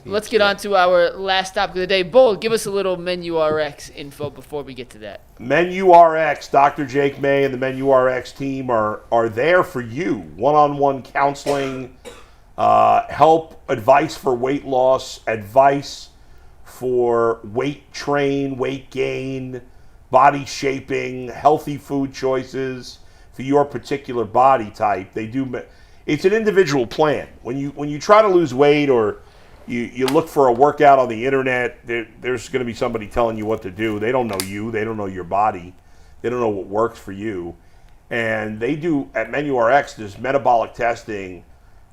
Let's get on to our last topic of the day. Bull, give us a little MenuRx info before we get to that. MenuRx, Dr. Jake May and the MenuRx team are there for you. One-on-one counseling, help, advice for weight loss, advice for weight train, weight gain, body shaping, healthy food choices for your particular body type. It's an individual plan. When you try to lose weight or you look for a workout on the internet, there's going to be somebody telling you what to do. They don't know you. They don't know your body. They don't know what works for you. And they do, at MenuRx, this metabolic testing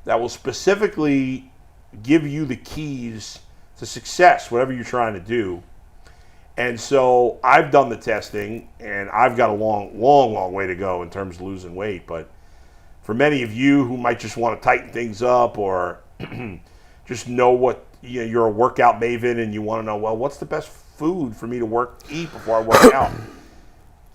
that will specifically give you the keys to success, whatever you're trying to do. And so I've done the testing, and I've got a long, long, long way to go in terms of losing weight. But for many of you who might just want to tighten things up or just know what, you're a workout maven and you want to know, well, what's the best food for me to eat before I work out?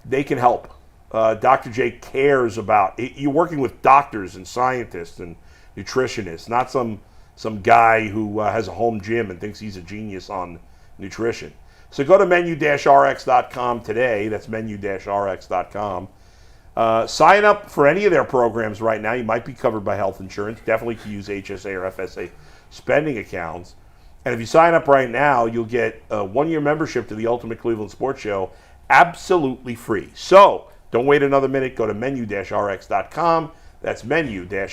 They can help. Dr. J cares about it. You're working with doctors and scientists and nutritionists, not some guy who has a home gym and thinks he's a genius on nutrition. So go to menu-rx.com today. That's menu-rx.com. Sign up for any of their programs right now. You might be covered by health insurance. Definitely to use HSA or FSA spending accounts. And if you sign up right now, you'll get a one-year membership to the Ultimate Cleveland Sports Show absolutely free. So don't wait another minute. Go to menu-rx.com. That's menu-rx.com.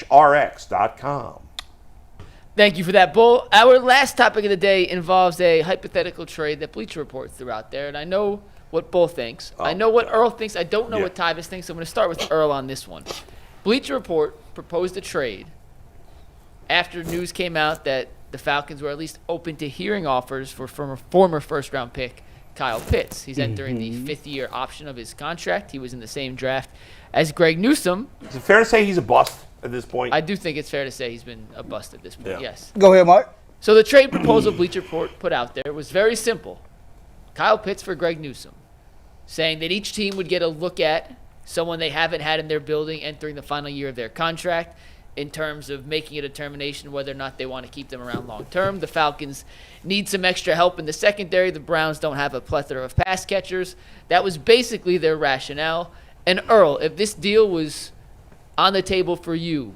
Thank you for that, Bull. Our last topic of the day involves a hypothetical trade that Bleacher Report threw out there, and I know what Bull thinks. I know what Earl thinks. I don't know what Tyvis thinks, so I'm going to start with Earl on this one. Bleacher Report proposed a trade after news came out that the Falcons were at least open to hearing offers for former first-round pick Kyle Pitts. He's entering the fifth-year option of his contract. He was in the same draft as Greg Newsome. Is it fair to say he's a bust at this point? I do think it's fair to say he's been a bust at this point, yes. Go ahead, Mark. So the trade proposal Bleacher Report put out there was very simple. Kyle Pitts for Greg Newsome, saying that each team would get a look at someone they haven't had in their building entering the final year of their contract in terms of making a determination whether or not they want to keep them around long term. The Falcons need some extra help in the secondary. The Browns don't have a plethora of pass catchers. That was basically their rationale. And Earl, if this deal was on the table for you,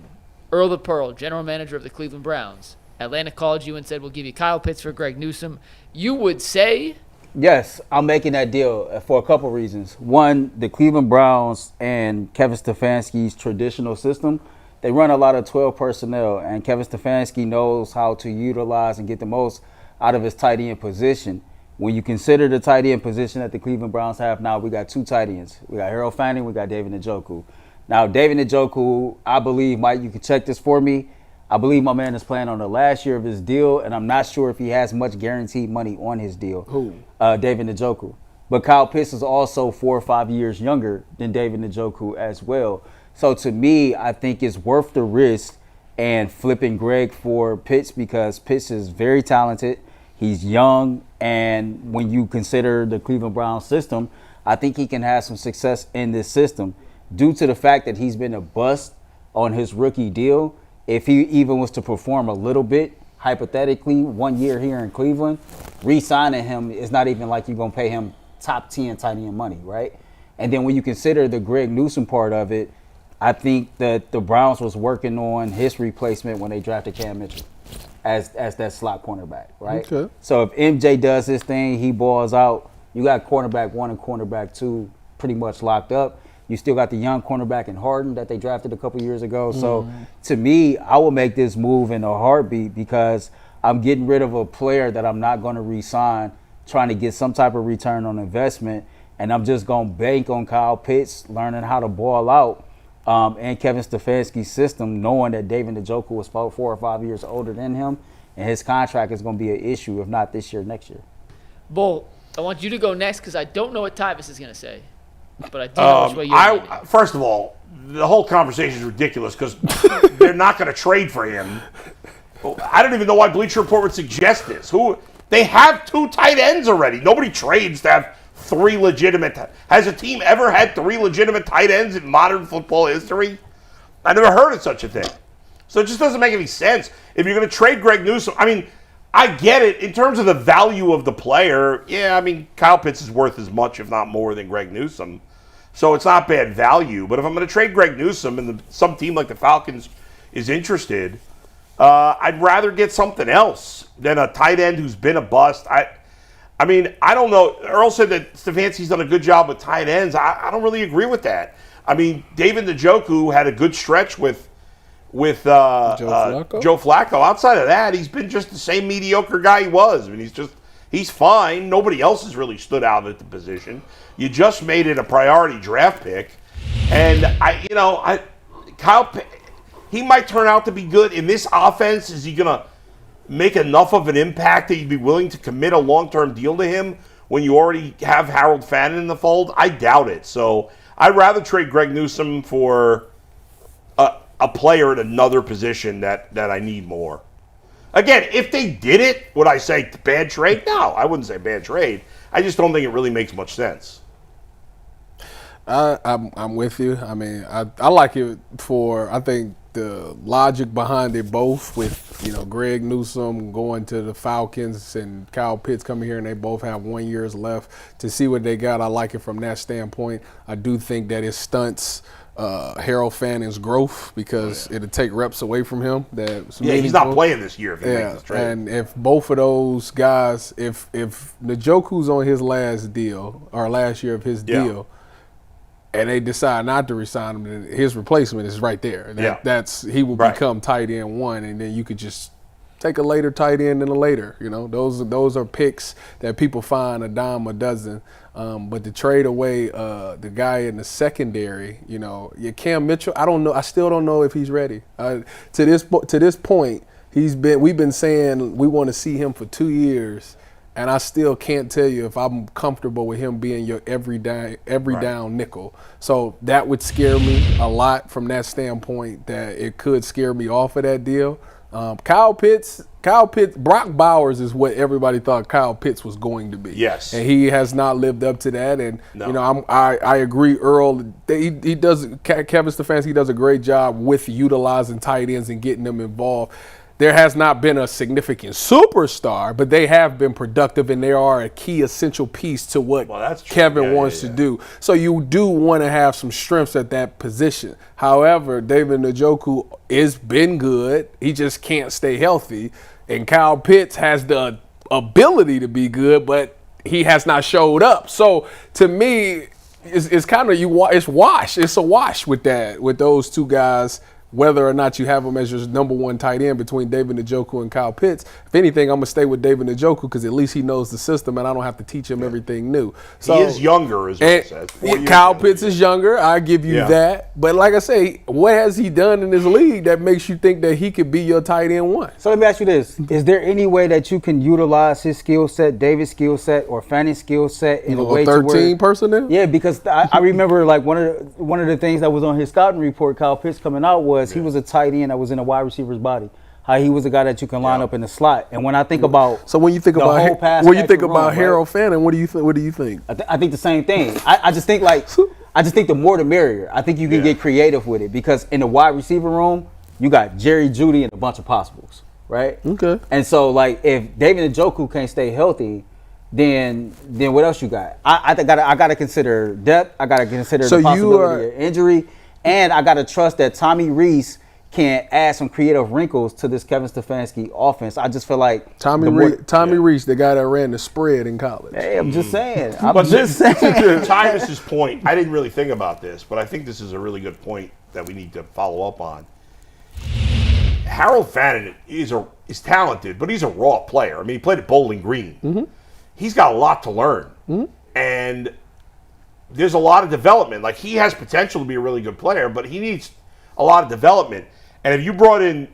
Earl the Pearl, general manager of the Cleveland Browns, Atlanta called you and said, we'll give you Kyle Pitts for Greg Newsome, you would say? Yes, I'm making that deal for a couple reasons. One, the Cleveland Browns and Kevin Stefanski's traditional system, they run a lot of 12 personnel, and Kevin Stefanski knows how to utilize and get the most out of his tight end position. When you consider the tight end position that the Cleveland Browns have now, we got two tight ends. We got Harold Fanning, we got David Njoku. Now, David Njoku, I believe, Mike, you can check this for me. I believe my man is playing on the last year of his deal, and I'm not sure if he has much guaranteed money on his deal. Who? David Njoku. But Kyle Pitts is also 4 or 5 years younger than David Njoku as well. So to me, I think it's worth the risk and flipping Greg for Pitts because Pitts is very talented. He's young, and when you consider the Cleveland Browns system, I think he can have some success in this system due to the fact that he's been a bust on his rookie deal. If he even was to perform a little bit, hypothetically, 1 year here in Cleveland, re-signing him is not even like you're going to pay him top 10 tight end money, right? And then when you consider the Greg Newsome part of it, I think that the Browns was working on his replacement when they drafted Cam Mitchell as that slot cornerback, right? Okay. So if MJ does his thing, he balls out, you got cornerback 1 and cornerback 2 pretty much locked up. You still got the young cornerback in Harden that they drafted a couple years ago. So to me, I will make this move in a heartbeat because I'm getting rid of a player that I'm not going to re-sign, trying to get some type of return on investment, and I'm just going to bank on Kyle Pitts learning how to ball out and Kevin Stefanski's system, knowing that David Njoku was about 4 or 5 years older than him, and his contract is going to be an issue, if not this year, next year. Bull, I want you to go next because I don't know what Tyvis is going to say. But I do know which way you're leaning. First of all, the whole conversation is ridiculous because they're not going to trade for him. I don't even know why Bleacher Report would suggest this. They have 2 tight ends already. Nobody trades to have 3 legitimate. Has a team ever had 3 legitimate tight ends in modern football history? I never heard of such a thing. So it just doesn't make any sense. If you're going to trade Greg Newsome, I mean, I get it. In terms of the value of the player, yeah, I mean, Kyle Pitts is worth as much, if not more, than Greg Newsome. So it's not bad value. But if I'm going to trade Greg Newsome and some team like the Falcons is interested, I'd rather get something else than a tight end who's been a bust. I mean, I don't know. Earl said that Stefanski's done a good job with tight ends. I don't really agree with that. I mean, David Njoku had a good stretch with Joe Flacco. Outside of that, he's been just the same mediocre guy he was. I mean, he's fine. Nobody else has really stood out at the position. You just made it a priority draft pick, and he might turn out to be good in this offense. Is he gonna make enough of an impact that you'd be willing to commit a long-term deal to him when you already have Harold Fannin in the fold? I doubt it. So I'd rather trade Greg Newsome for a player at another position that I need more. Again, if they did it, would I say bad trade? No, I wouldn't say bad trade. I just don't think it really makes much sense. I'm with you. I mean, I like it I think the logic behind it both with, Greg Newsome going to the Falcons and Kyle Pitts coming here and they both have 1 year left to see what they got. I like it from that standpoint. I do think that it stunts Harold Fannin's growth because it'll take reps away from him. He's not playing this year if he makes this trade. And if both of those guys, if Njoku's on his last deal or last year of his deal, and they decide not to resign him, then his replacement is right there. He will become tight end one, and then you could just take a later tight end and a later. Those are picks that people find a dime a dozen. But to trade away the guy in the secondary, Cam Mitchell, I don't know. I still don't know if he's ready. To this point, we've been saying we want to see him for 2 years. And I still can't tell you if I'm comfortable with him being your every down nickel. So that would scare me a lot from that standpoint that it could scare me off of that deal. Kyle Pitts, Brock Bowers is what everybody thought Kyle Pitts was going to be. Yes. And he has not lived up to that. And, I agree, Earl, Kevin Stefanski does a great job with utilizing tight ends and getting them involved. There has not been a significant superstar, but they have been productive, and they are a key essential piece to what Kevin wants to do. So you do want to have some strengths at that position. However, David Njoku has been good. He just can't stay healthy. And Kyle Pitts has the ability to be good, but he has not showed up. So to me, it's kind of it's wash. It's a wash with those two guys. Whether or not you have him as your number one tight end between David Njoku and Kyle Pitts. If anything, I'm going to stay with David Njoku because at least he knows the system and I don't have to teach him everything new. So, he is younger, as well says. Kyle Pitts is younger. I give you that. But like I say, what has he done in this league that makes you think that he could be your tight end one? So let me ask you this. Is there any way that you can utilize his skill set, David's skill set, or Fanning's skill set in a way 13 to where, personnel? Yeah, because I remember like one of the things that was on his scouting report, Kyle Pitts coming out was he was a tight end that was in a wide receiver's body. How he was a guy that you can line up in the slot. And when I think about when you think about Harold Fannin, what do you think? I think the same thing. I just think the more the merrier. I think you can get creative with it because in the wide receiver room, you got Jerry Jeudy and a bunch of possibles, right? Okay. And so like if David Njoku can't stay healthy, then what else you got? I gotta consider depth. I gotta consider the possibility of injury, and I gotta trust that Tommy Rees can add some creative wrinkles to this Kevin Stefanski offense. I just feel like Tommy Rees, the guy that ran the spread in college. Hey, I'm just saying. To Tyvus's point, I didn't really think about this, but I think this is a really good point that we need to follow up on. Harold Fannin is talented, but he's a raw player. I mean, he played at Bowling Green. Mm-hmm. He's got a lot to learn, and there's a lot of development. Like, he has potential to be a really good player, but he needs a lot of development. And if you brought in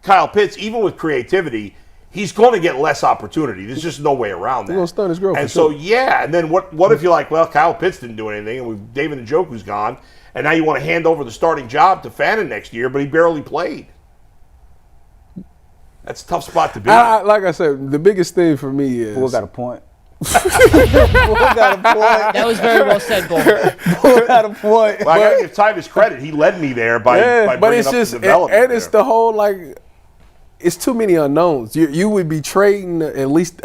Kyle Pitts, even with creativity, he's going to get less opportunity. There's just no way around that. He's going to stun his growth. And so, and then what if you're like, well, Kyle Pitts didn't do anything, and David Njoku's gone, and now you want to hand over the starting job to Fannin next year, but he barely played. That's a tough spot to be. Like I said, the biggest thing for me is... Bull got a point. That was very well said, Bull. Bull got a point. Well, I got to give Tyvus credit. He led me there by bringing up the development. And it's the whole, like, it's too many unknowns. You would be trading at least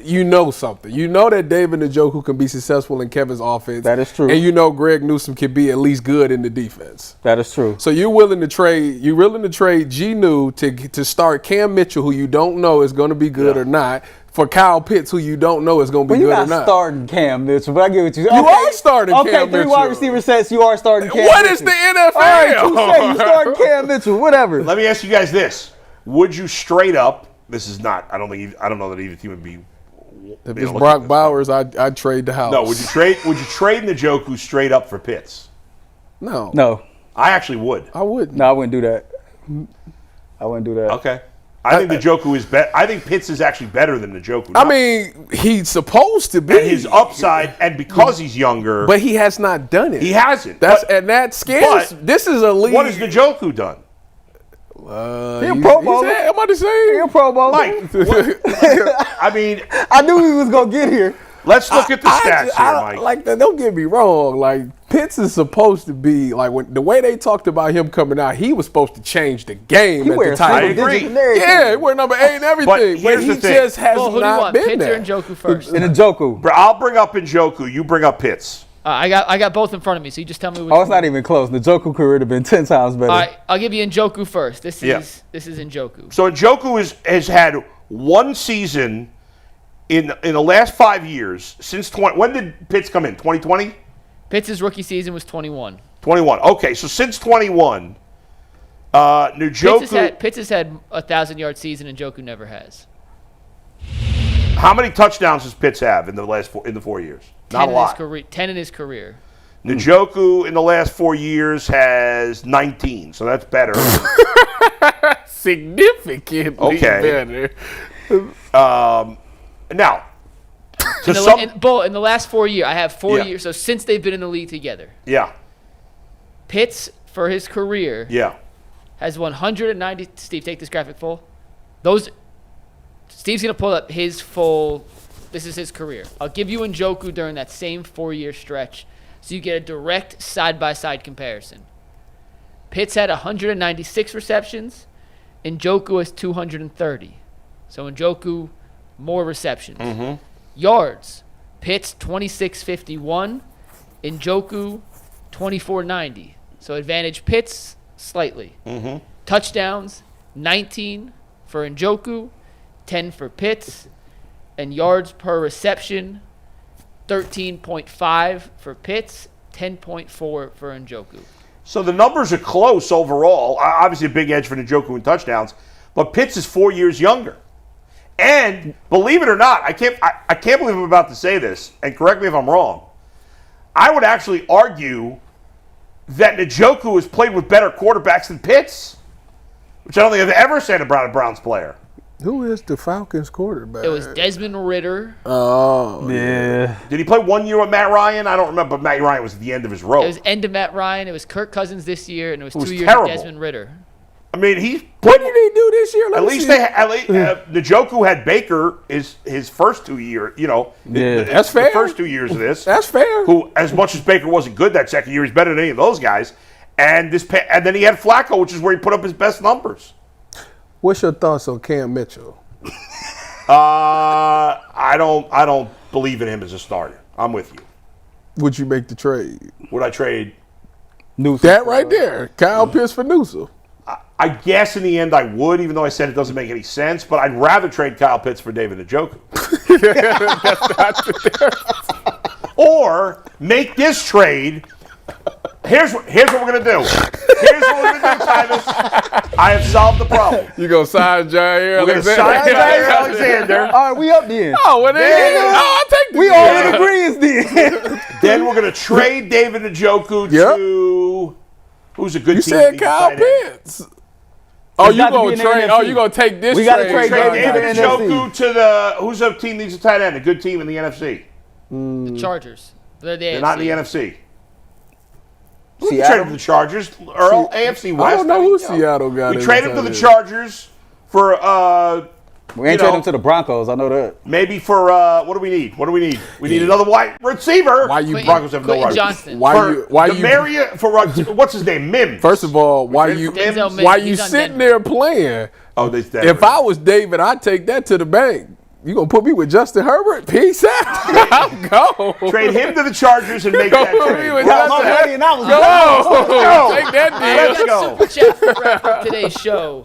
you know something. You know that David Njoku can be successful in Kevin's offense. That is true. And you know Greg Newsome can be at least good in the defense. That is true. So you're willing to trade Gnu to start Cam Mitchell, who you don't know is going to be good or not, for Kyle Pitts, who you don't know is going to be good or not. You're not starting Cam Mitchell, but I get what you. You are starting Cam Mitchell. Okay, 3 wide receiver sets. You are starting Cam What Mitchell. is the NFL? All right, you starting Cam Mitchell, whatever. Let me ask you guys this: would you straight up? This is not. I don't know that either team would be. If it's Brock Bowers, I'd trade the house. No, would you trade Njoku straight up for Pitts? No. I actually would. I wouldn't. No, I wouldn't do that. I wouldn't do that. Okay. I think Njoku is better. I think Pitts is actually better than Njoku. I mean, he's supposed to be. And his upside, and because he's younger, but he has not done it. he hasn't. And that scares. This is a league. What has Njoku done? He a Pro Bowler. I'm about to say. He a Pro Bowler. Mike, I mean, I knew he was gonna get here. let's look at the stats here, Mike. Don't get me wrong. Like, Pitts is supposed to be like the way they talked about him coming out. He was supposed to change the game He at the wears time. I agree. Yeah, he wear number 8 and everything. But But here's he the thing. just has Well, who do you not want, been Pitts there. or Njoku first? And Njoku. I'll bring up Njoku. You bring up Pitts. I got both in front of me, so you just tell me which Oh, it's not even close. The Njoku career would have been 10 times better. All right, I'll give you Njoku first. This is Yeah. Njoku. So Njoku has had one season in the last 5 years since 20. When did Pitts come in? 2020? Pitts' rookie season was 21. 21. Okay, so since 21, Njoku. Pitts has had a 1,000-yard season, and Njoku never has. How many touchdowns does Pitts have in the last 4 years? Not a lot. 10 in his career. Njoku in the last 4 years has 19, so that's better. Significantly Okay. better. Now, In the last 4 years, I have 4 Yeah. years. So since they've been in the league together, yeah, Pitts for his career yeah. has 190. Steve, take this graphic full. Steve's gonna pull up his full. This is his career. I'll give you Njoku during that same 4-year stretch, so you get a direct side-by-side comparison. Pitts had 196 receptions. Njoku has 230. So Njoku, more receptions. Mm-hmm. Yards, Pitts 2651. Njoku 2490. So advantage Pitts slightly. Mm-hmm. Touchdowns, 19 for Njoku, 10 for Pitts, and yards per reception, 13.5 for Pitts, 10.4 for Njoku. So the numbers are close overall. Obviously, a big edge for Njoku in touchdowns, but Pitts is 4 years younger. And believe it or not, I can't believe I'm about to say this, and correct me if I'm wrong. I would actually argue that Njoku has played with better quarterbacks than Pitts, which I don't think I've ever said about a Browns player. Who is the Falcons quarterback? It was Desmond Ritter. Oh, yeah. Did he play 1 year with Matt Ryan? I don't remember, but Matt Ryan was at the end of his rope. It was end of Matt Ryan. It was Kirk Cousins this year, and it was was 2 years terrible. of Desmond Ritter. I mean, he What did he do this year? At least Njoku had Baker his first 2 years. That's fair. The first 2 years of this. That's fair. Who, as much as Baker wasn't good that second year, he's better than any of those guys. And then he had Flacco, which is where he put up his best numbers. What's your thoughts on Cam Mitchell? I don't believe in him as a starter. I'm with you. Would you make the trade? Would I trade? Newsome. That right there. Kyle Pitts for Newsome. I guess in the end I would, even though I said it doesn't make any sense. But I'd rather trade Kyle Pitts for David Njoku. Or make this trade. Here's what we're gonna do. Travis. I have solved the problem. You gonna sign Jair We're gonna sign Jair Alexander. All right, we up then. Oh, well, I'll take the We all in agreement then. Then we're gonna trade David Njoku to who's a good You team. said Kyle Pitts. Oh, you got to gonna be in the trade? NFC. Oh, you gonna take this? We gotta trade? trade Trade David to the Njoku to the who's a team needs a tight end, a good team in the NFC. The Chargers. They're the They're AFC. not in the NFC. We Seattle? traded to the Chargers. Earl, AFC West. I don't know who mean, Seattle got. We as a traded to tight the end. Chargers for We ain't trade him to the Broncos. I know that. Maybe for what do we need? What do we need? We need another wide receiver. Why you Broncos have no Quentin wide Johnston. what's his name? Mims. First of all, why you Denzel Mims. why you He's on sitting Denver. there playing? Oh, this. If I was David, I'd take that to the bank. You gonna put me with Justin Herbert? Peace out. I'm gone. Trade him to the Chargers and make that Put me trade. with Well, Justin $1 million. Go. Go. Take that deal. Let's We got go. Super Chat to wrap up today's show.